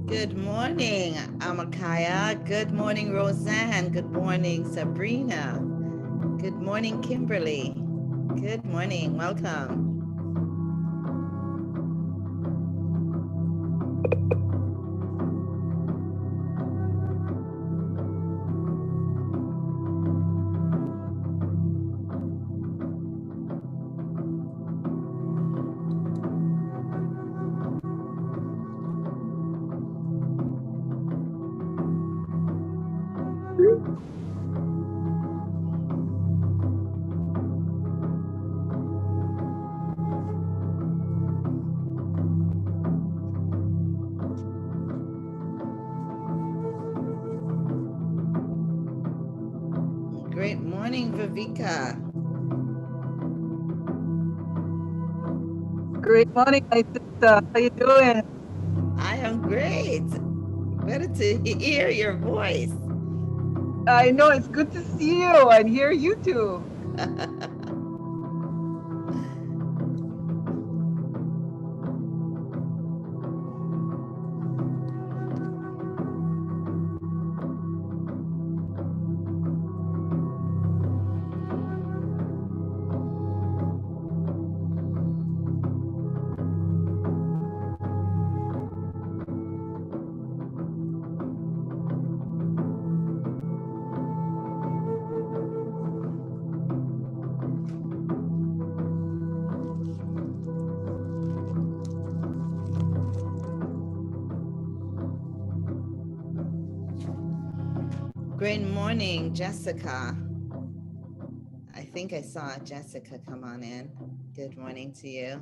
Good morning, Amakaya. Good morning, Roseanne. Good morning, Sabrina. Good morning, Kimberly. Good morning. Welcome. Great morning, Viveka. Great morning, my sister. How you doing? I am great. Better to hear your voice. I know it's good to see you and hear you too. Great morning, Jessica. I think I saw Jessica come on in. Good morning to you.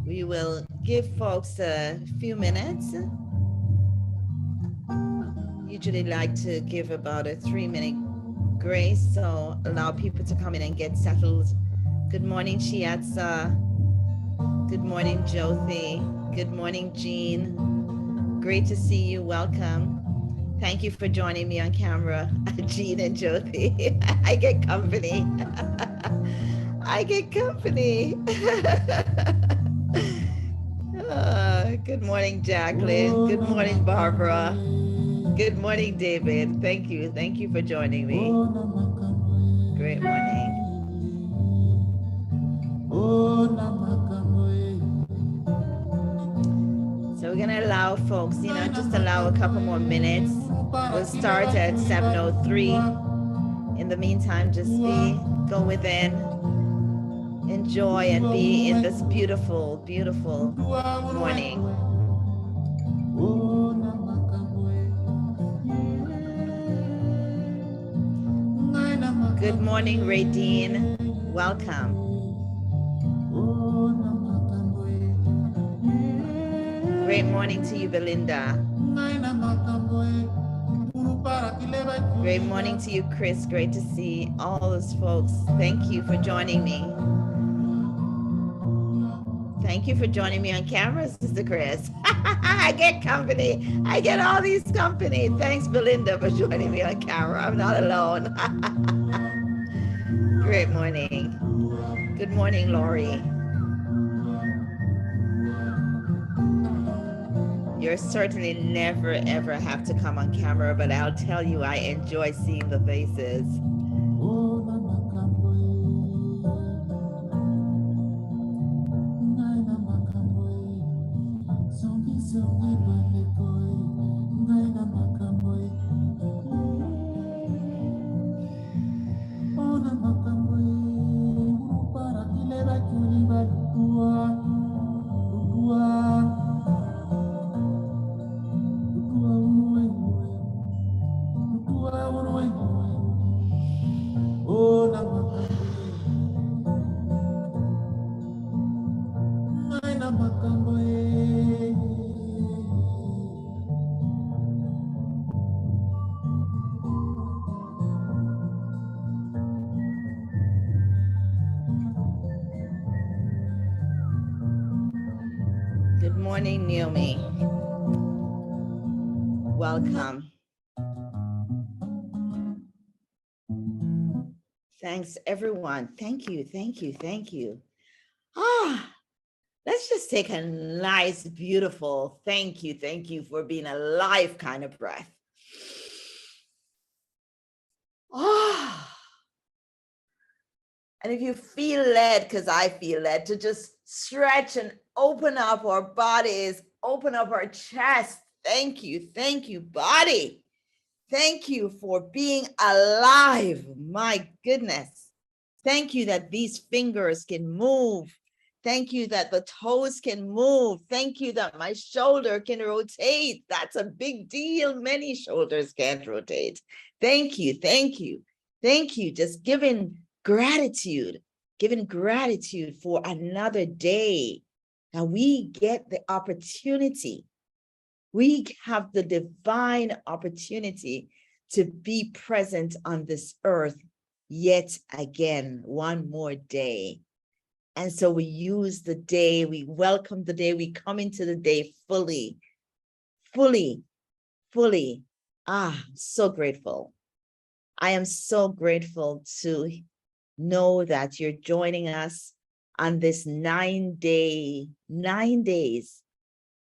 We will give folks a few minutes. Usually like to give about a 3-minute grace, so allow people to come in and get settled. Good morning, Chiatza. Good morning, Jyothi. Good morning, Jean. Great to see you. Welcome. Thank you for joining me on camera, Jean and Jyothi. I get company. I get company. Good morning, Jacqueline. Good morning, Barbara. Good morning, David. Thank you. Thank you for joining me. Great morning. So we're gonna allow folks, just allow a couple more minutes. We'll start at 7:03. In the meantime, just go within, enjoy and be in this beautiful, beautiful morning. Good morning, Radine. Welcome. Great morning to you, Belinda. Great morning to you, Chris. Great to see all those folks. Thank you for joining me. Thank you for joining me on camera, Sister Chris. I get company. I get all these company. Thanks, Belinda, for joining me on camera. I'm not alone. Great morning. Good morning, Lori. You're certainly never, ever have to come on camera, but I'll tell you, I enjoy seeing the faces. Good morning, Naomi. Welcome. Thanks, everyone. Thank you, thank you, thank you. Let's just take a nice, beautiful thank you for being alive kind of breath. And if you feel led, because I feel led, to just stretch and open up our bodies, open up our chest. Thank you, body. Thank you for being alive. My goodness. Thank you that these fingers can move. Thank you that the toes can move. Thank you that my shoulder can rotate. That's a big deal. Many shoulders can't rotate. Thank you. Just giving gratitude for another day. Now we get the opportunity. We have the divine opportunity to be present on this earth yet again, one more day. And so we use the day, we welcome the day, we come into the day fully. So grateful. I am so grateful to know that you're joining us on this 9 days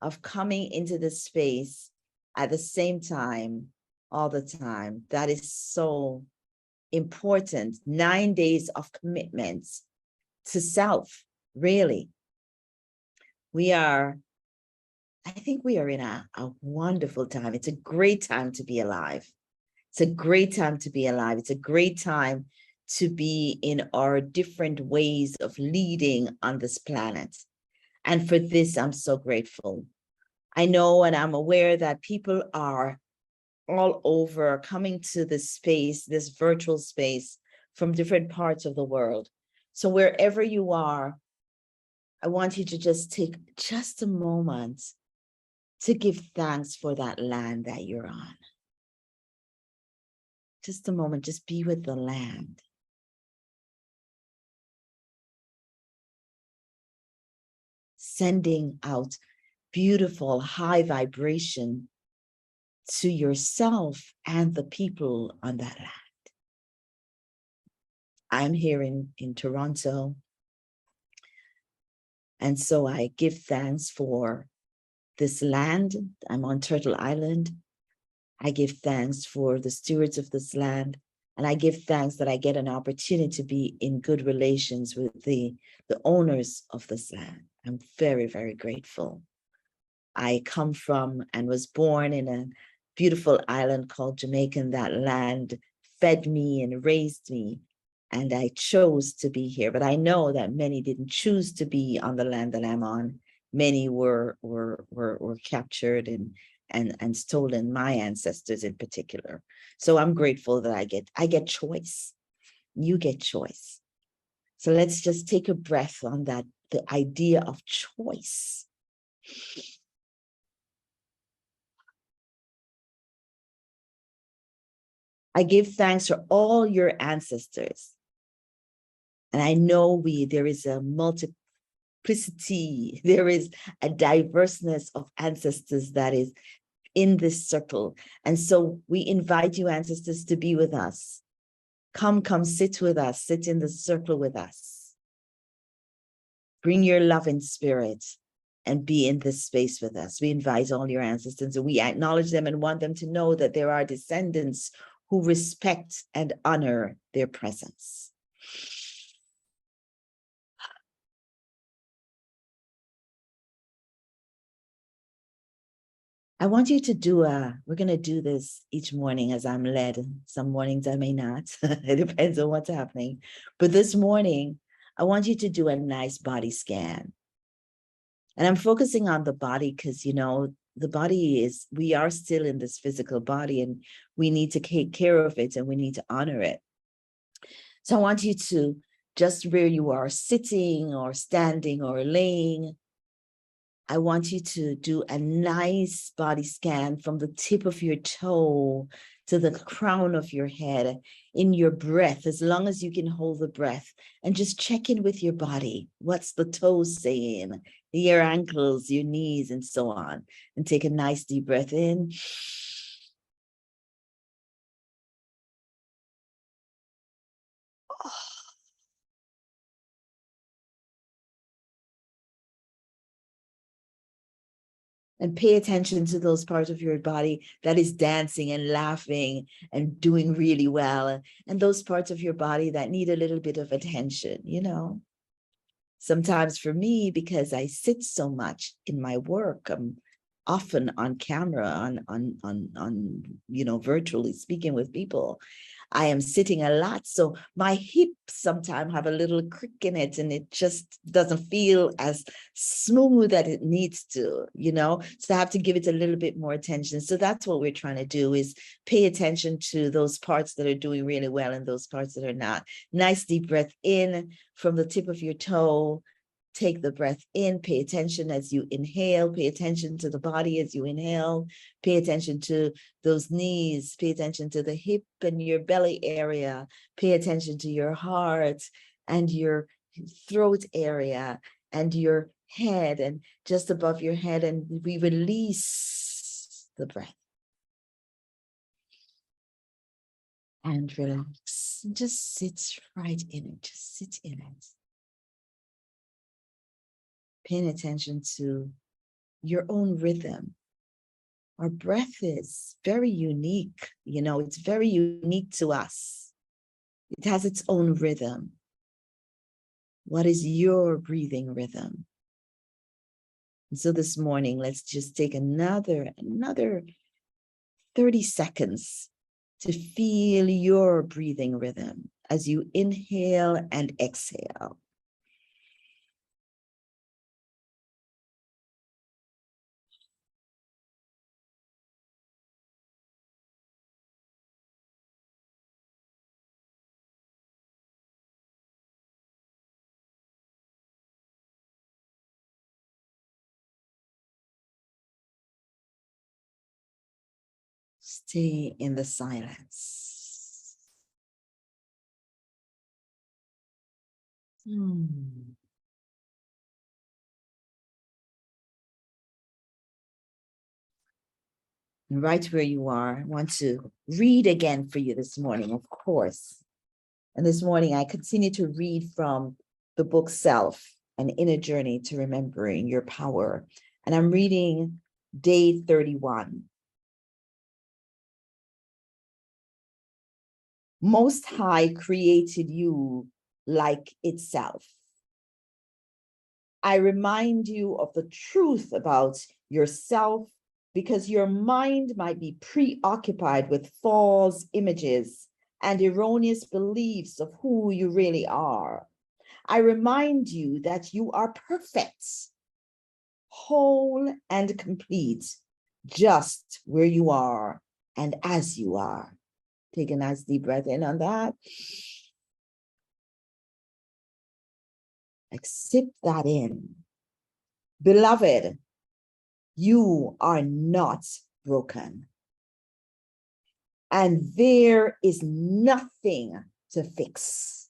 of coming into the space at the same time, all the time. That is so important. 9 days of commitments to self, really. I think we are in a wonderful time. It's a great time to be alive. It's a great time to be alive. It's a great time to be in our different ways of leading on this planet. And for this, I'm so grateful. I know and I'm aware that people are all over coming to this space, this virtual space from different parts of the world. So wherever you are, I want you to just take just a moment to give thanks for that land that you're on. Just a moment, just be with the land. Sending out beautiful high vibration to yourself and the people on that land. I'm here in Toronto. And so I give thanks for this land. I'm on Turtle Island. I give thanks for the stewards of this land. And I give thanks that I get an opportunity to be in good relations with the owners of this land. I'm very, very grateful. I come from and was born in a beautiful island called Jamaica. That land fed me and raised me. And I chose to be here, but I know that many didn't choose to be on the land that I'm on. Many were captured and stolen, my ancestors in particular. So I'm grateful that I get choice. You get choice. So let's just take a breath on that, the idea of choice. I give thanks for all your ancestors. And I know there is a multiplicity, there is a diverseness of ancestors that is in this circle. And so we invite you, ancestors, to be with us. Come sit with us, sit in the circle with us. Bring your loving spirit and be in this space with us. We invite all your ancestors and we acknowledge them and want them to know that there are descendants who respect and honor their presence. I want you to we're going to do this each morning as I'm led. Some mornings I may not. It depends on what's happening. But this morning, I want you to do a nice body scan. And I'm focusing on the body because, the body we are still in this physical body and we need to take care of it and we need to honor it. So I want you to, just where you are sitting or standing or laying, I want you to do a nice body scan from the tip of your toe to the crown of your head in your breath, as long as you can hold the breath, and just check in with your body. What's the toes saying? Your ankles, your knees, and so on. And take a nice deep breath in. And pay attention to those parts of your body that is dancing and laughing and doing really well. And those parts of your body that need a little bit of attention, Sometimes for me, because I sit so much in my work, I'm often on camera, virtually speaking with people. I am sitting a lot, so my hips sometimes have a little crick in it, and it just doesn't feel as smooth as it needs to, So I have to give it a little bit more attention. So that's what we're trying to do, is pay attention to those parts that are doing really well and those parts that are not. Nice deep breath in from the tip of your toe. Take the breath in, pay attention as you inhale, pay attention to the body as you inhale, pay attention to those knees, pay attention to the hip and your belly area, pay attention to your heart and your throat area and your head and just above your head, and we release the breath. And relax, just sit right in it, just sit in it. Paying attention to your own rhythm. Our breath is very unique, it's very unique to us. It has its own rhythm. What is your breathing rhythm? And so this morning, let's just take another 30 seconds to feel your breathing rhythm as you inhale and exhale. Stay in the silence. And right where you are, I want to read again for you this morning, of course. And this morning, I continue to read from the book Self, An Inner Journey to Remembering Your Power. And I'm reading day 31. Most High created you like itself. I remind you of the truth about yourself because your mind might be preoccupied with false images and erroneous beliefs of who you really are. I remind you that you are perfect, whole and complete, just where you are and as you are. Take a nice deep breath in on that. Accept that in. Beloved, you are not broken. And there is nothing to fix.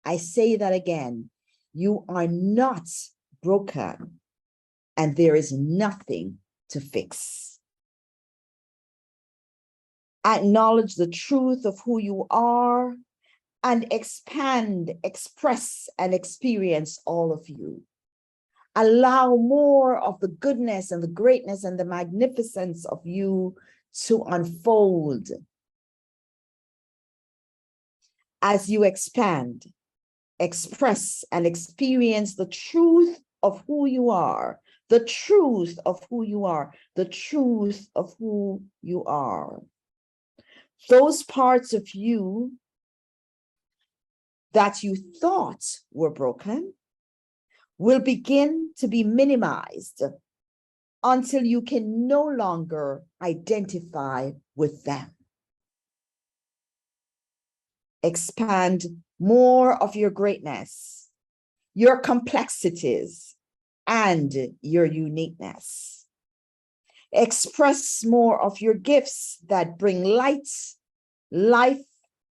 I say that again. You are not broken, and there is nothing to fix. Acknowledge the truth of who you are and expand, express, and experience all of you. Allow more of the goodness and the greatness and the magnificence of you to unfold. As you expand, express, and experience the truth of who you are, the truth of who you are, the truth of who you are. Those parts of you that you thought were broken will begin to be minimized until you can no longer identify with them. Expand more of your greatness, your complexities, and your uniqueness. Express more of your gifts that bring light, life,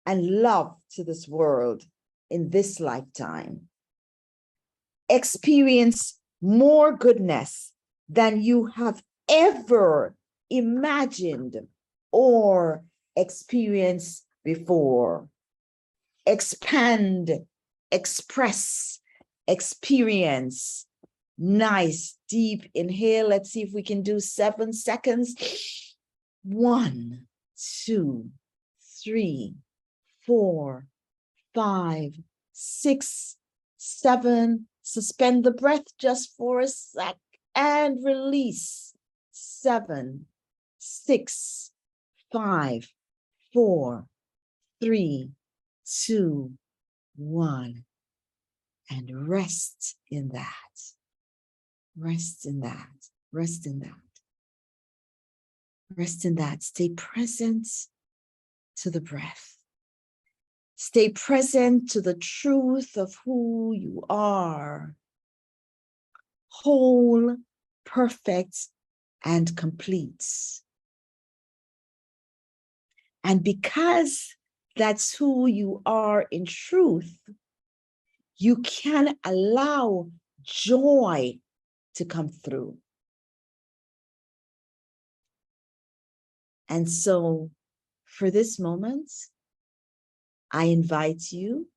and love to this world in this lifetime. Experience more goodness than you have ever imagined or experienced before. Expand, express, experience. Nice, deep inhale. Let's see if we can do 7 seconds. 1, 2, 3, 4, 5, 6, 7. Suspend the breath just for a sec and release. 7, 6, 5, 4, 3, 2, 1. And rest in that. Rest in that. Rest in that. Rest in that. Stay present to the breath. Stay present to the truth of who you are. Whole, perfect, and complete. And because that's who you are in truth, you can allow joy to come through. And so for this moment, I invite you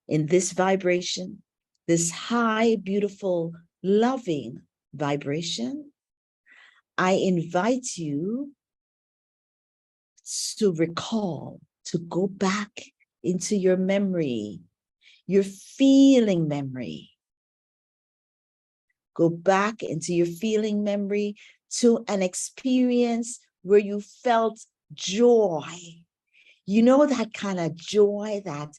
in this vibration, this high, beautiful, loving vibration. I invite you to recall, to go back into your memory, your feeling memory. Go back into your feeling memory to an experience where you felt joy. You know, that kind of joy that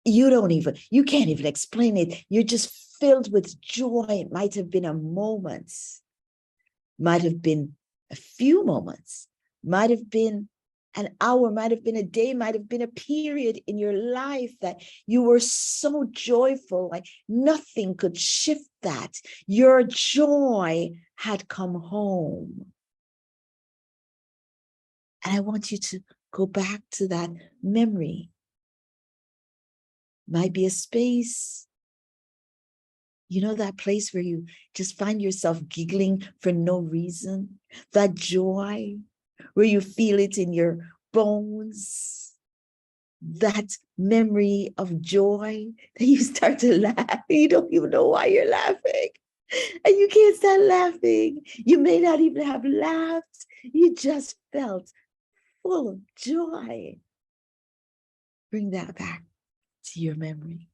you can't even explain it. You're just filled with joy. It might have been a moment, might have been a few moments, might have been an hour, might have been a day, might have been a period in your life that you were so joyful, like nothing could shift that. Your joy had come home. And I want you to go back to that memory. Might be a space, you know, that place where you just find yourself giggling for no reason, that joy where you feel it in your bones, that memory of joy that you start to laugh. You don't even know why you're laughing, and you can't stop laughing. You may not even have laughed. You just felt full of joy. Bring that back to your memory.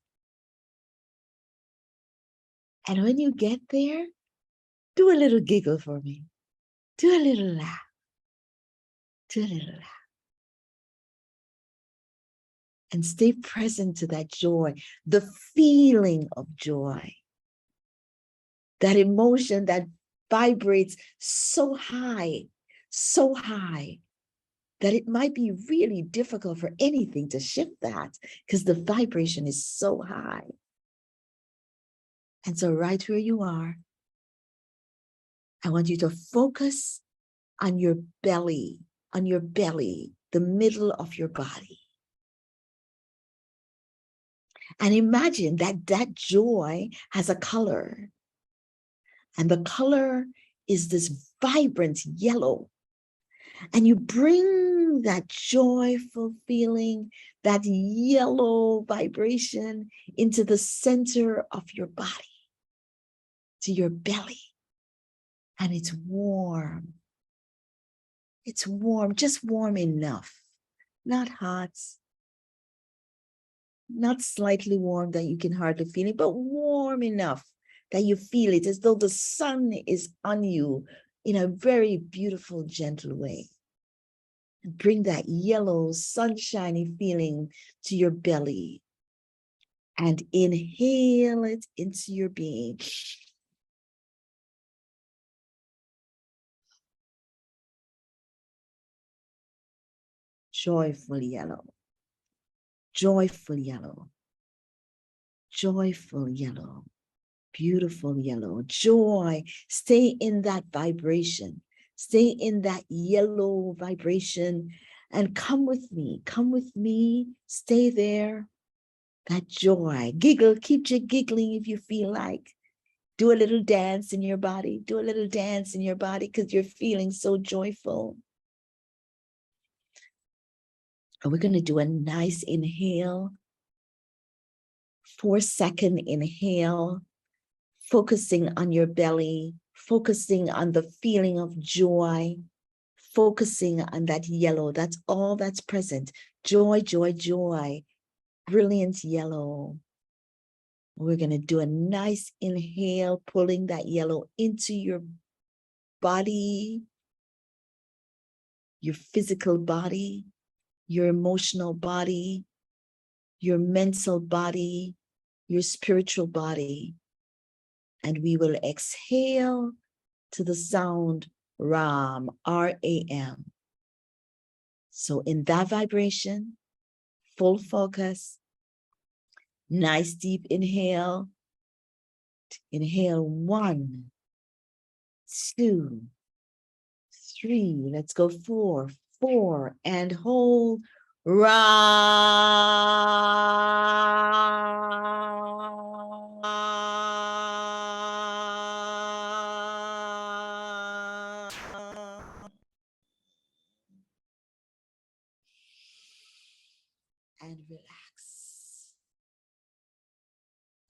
And when you get there, do a little giggle for me. Do a little laugh. Do a little laugh. And stay present to that joy, the feeling of joy, that emotion that vibrates so high, that it might be really difficult for anything to shift that because the vibration is so high. And so right where you are, I want you to focus on your belly, the middle of your body. And imagine that that joy has a color. And the color is this vibrant yellow. And you bring that joyful feeling, that yellow vibration into the center of your body, to your belly. And it's warm. It's warm, just warm enough, not hot, not slightly warm that you can hardly feel it, but warm enough that you feel it as though the sun is on you in a very beautiful, gentle way. And bring that yellow, sunshiny feeling to your belly and inhale it into your being. Joyful yellow, joyful yellow, joyful yellow. Beautiful yellow, joy. Stay in that vibration. Stay in that yellow vibration and come with me, stay there. That joy, giggle, keep giggling if you feel like. Do a little dance in your body, do a little dance in your body because you're feeling so joyful. And we're gonna do a nice inhale, 4-second inhale, focusing on your belly, focusing on the feeling of joy, focusing on that yellow. That's all that's present. Joy, joy, joy. Brilliant yellow. We're going to do a nice inhale, pulling that yellow into your body, your physical body, your emotional body, your mental body, your spiritual body. And we will exhale to the sound Ram, R-A-M. So in that vibration, full focus, nice deep inhale. Inhale 1, 2, 3. Let's go 4, 4, and hold. Ram. And relax.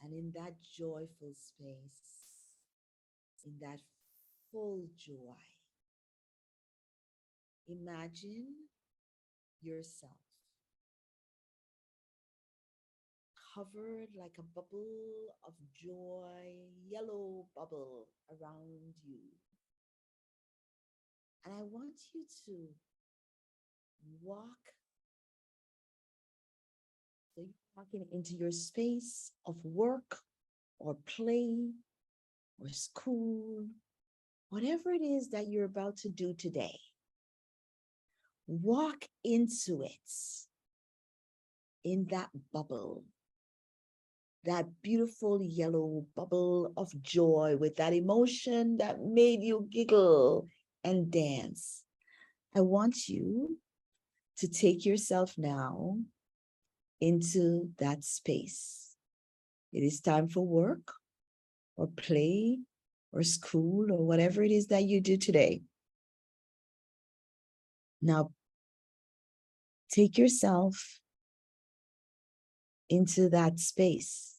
And in that joyful space, in that full joy, imagine yourself covered like a bubble of joy, yellow bubble around you. And I want you to walk, so you're walking into your space of work or play or school, whatever it is that you're about to do today. Walk into it in that bubble, that beautiful yellow bubble of joy with that emotion that made you giggle and dance. I want you to take yourself now into that space. It is time for work or play or school or whatever it is that you do today. Now, take yourself into that space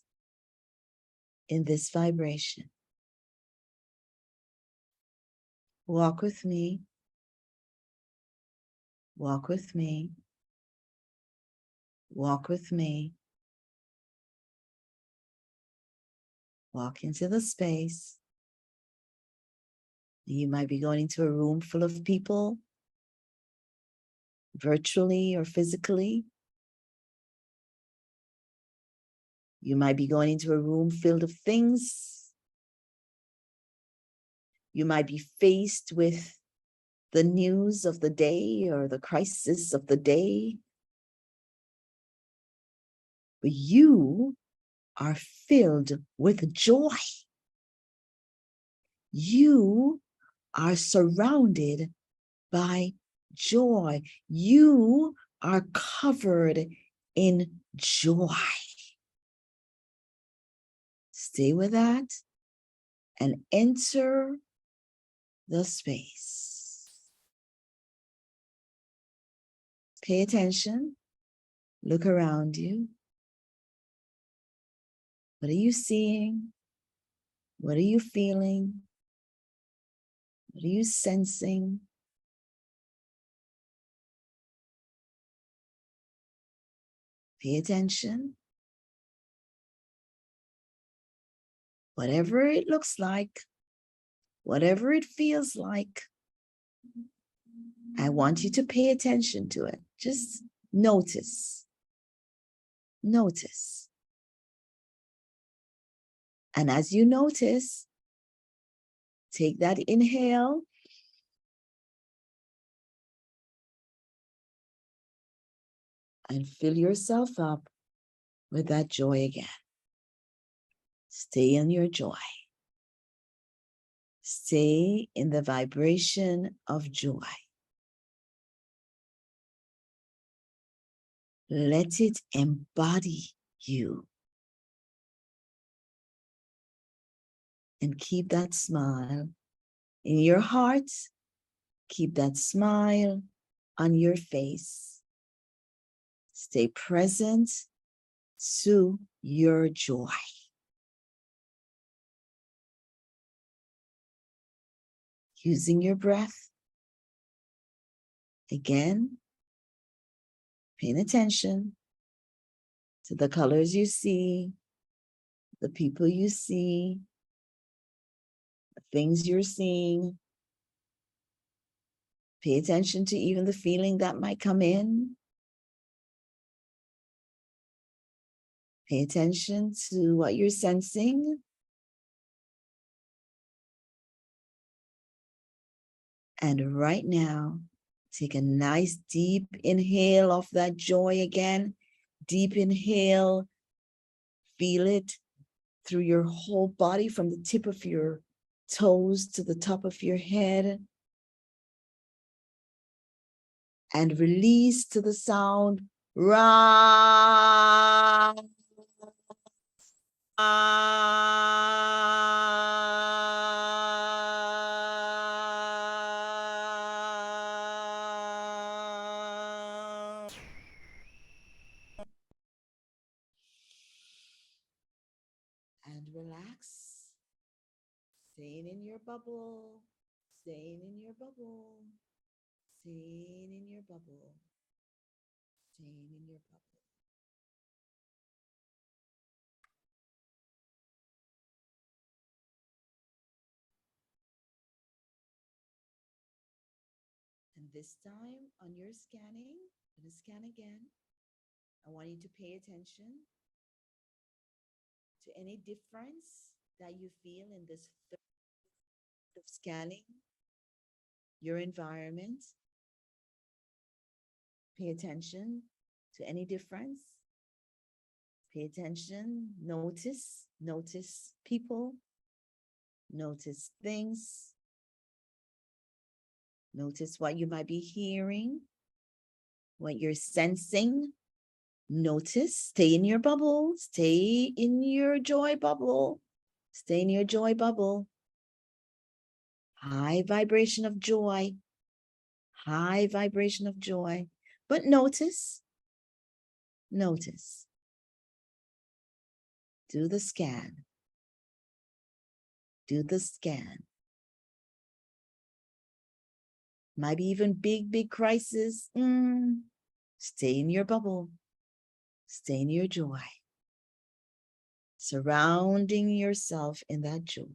in this vibration. Walk with me. Walk with me. Walk with me. Walk into the space. You might be going into a room full of people, virtually or physically. You might be going into a room filled of things. You might be faced with the news of the day or the crisis of the day, but you are filled with joy. You are surrounded by joy. You are covered in joy. Stay with that and enter the space. Pay attention. Look around you. What are you seeing? What are you feeling? What are you sensing? Pay attention. Whatever it looks like, whatever it feels like, I want you to pay attention to it. Just notice. Notice. And as you notice, take that inhale and fill yourself up with that joy again. Stay in your joy. Stay in the vibration of joy. Let it embody you. And keep that smile in your heart. Keep that smile on your face. Stay present to your joy. Using your breath. Again, paying attention to the colors you see, the people you see, the things you're seeing. Pay attention to even the feeling that might come in. Pay attention to what you're sensing. And right now, take a nice deep inhale of that joy again. Deep inhale. Feel it through your whole body from the tip of your toes to the top of your head. And release to the sound. Ra. And relax. Staying in your bubble. Staying in your bubble. Staying in your bubble. Staying in your bubble. And this time on your scanning, I'm going to scan again. I want you to pay attention to any difference that you feel in this third of scanning your environment. Pay attention to any difference. Pay attention, notice people, notice things, notice what you might be hearing, what you're sensing. Notice, stay in your bubble, stay in your joy bubble, stay in your joy bubble. High vibration of joy, high vibration of joy. But notice, do the scan, do the scan. Might be even big crisis. Stay in your bubble, stay in your joy, surrounding yourself in that joy.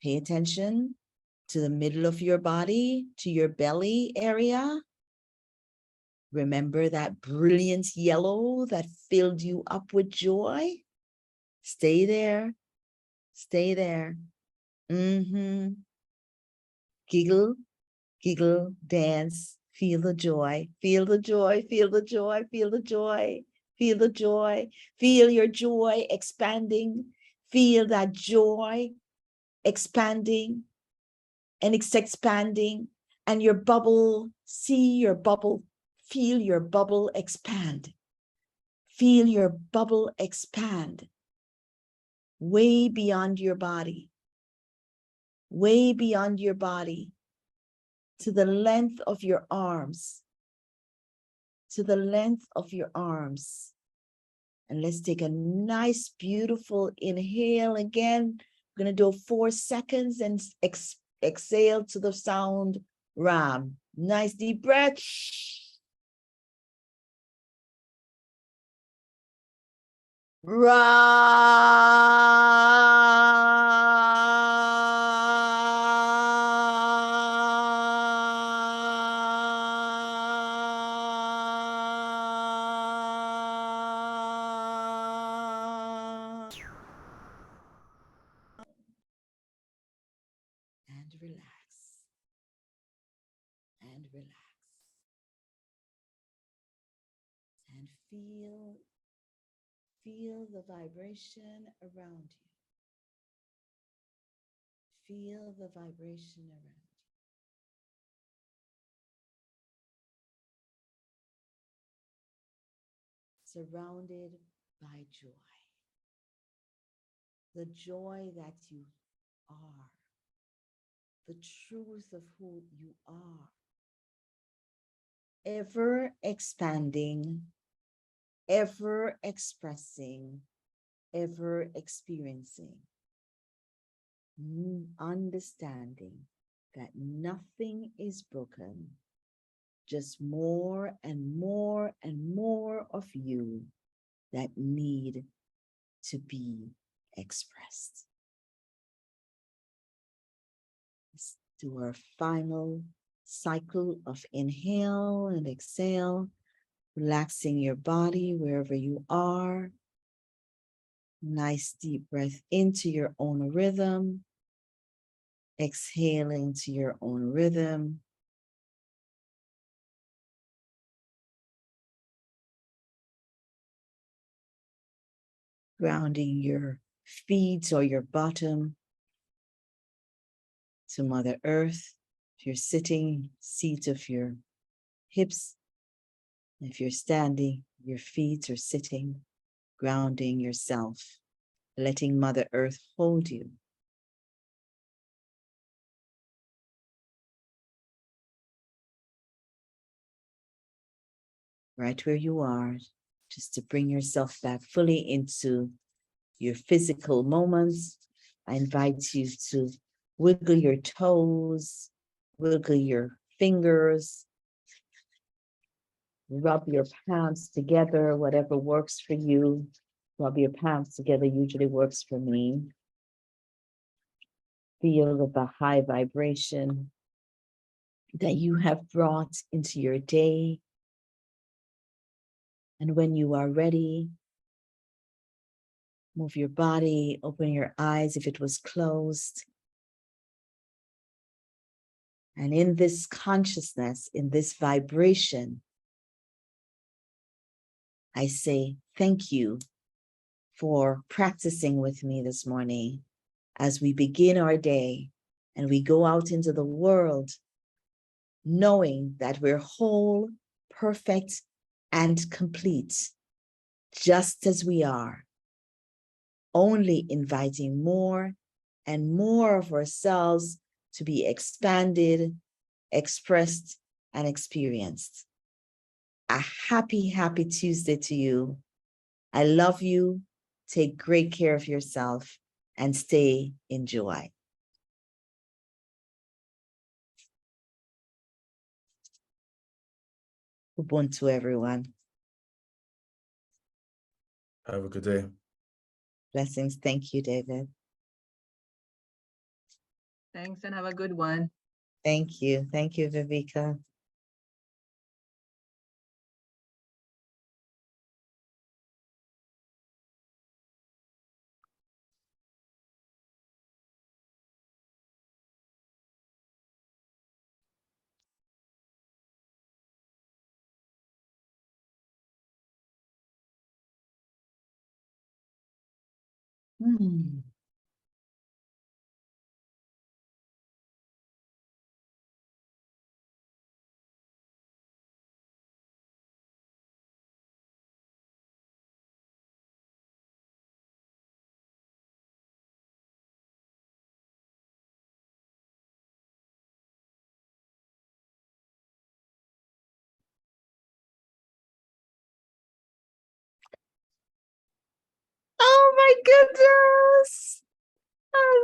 Pay attention to the middle of your body, to your belly area. Remember that brilliant yellow that filled you up with joy? Stay there. Stay there. Mm-hmm. Giggle, giggle, dance, feel the joy, feel the joy, feel the joy, feel the joy, feel the joy, feel your joy expanding, feel that joy expanding, and it's expanding, and your bubble, see your bubble, feel your bubble expand, feel your bubble expand way beyond your body, way beyond your body, to the length of your arms, to the length of your arms. And let's take a nice, beautiful inhale again. We're going to do 4 seconds and exhale to the sound Ram. Nice deep breath. And relax. And relax. And feel the vibration around you. Feel the vibration around you. Surrounded by joy. The joy that you are. The truth of who you are. Ever expanding, ever expressing, ever experiencing. Understanding that nothing is broken, just more and more and more of you that need to be expressed. Let's do our final cycle of inhale and exhale, relaxing your body wherever you are. Nice deep breath into your own rhythm, exhaling to your own rhythm. Grounding your feet or your bottom to Mother Earth. If you're sitting, seat of your hips. If you're standing, your feet are sitting, grounding yourself, letting Mother Earth hold you. Right where you are, just to bring yourself back fully into your physical moments. I invite you to wiggle your toes, wiggle your fingers, rub your palms together, whatever works for you. Rub your palms together usually works for me. Feel the high vibration that you have brought into your day. And when you are ready, move your body, open your eyes if it was closed. And in this consciousness, in this vibration, I say thank you for practicing with me this morning as we begin our day and we go out into the world knowing that we're whole, perfect, and complete, just as we are, only inviting more and more of ourselves to be expanded, expressed, and experienced. A happy, happy Tuesday to you. I love you. Take great care of yourself and stay in joy. Ubuntu, everyone. Have a good day. Blessings. Thank you, David. Thanks and have a good one. Thank you. Thank you, Viveka. Hmm. Oh my goodness. Oh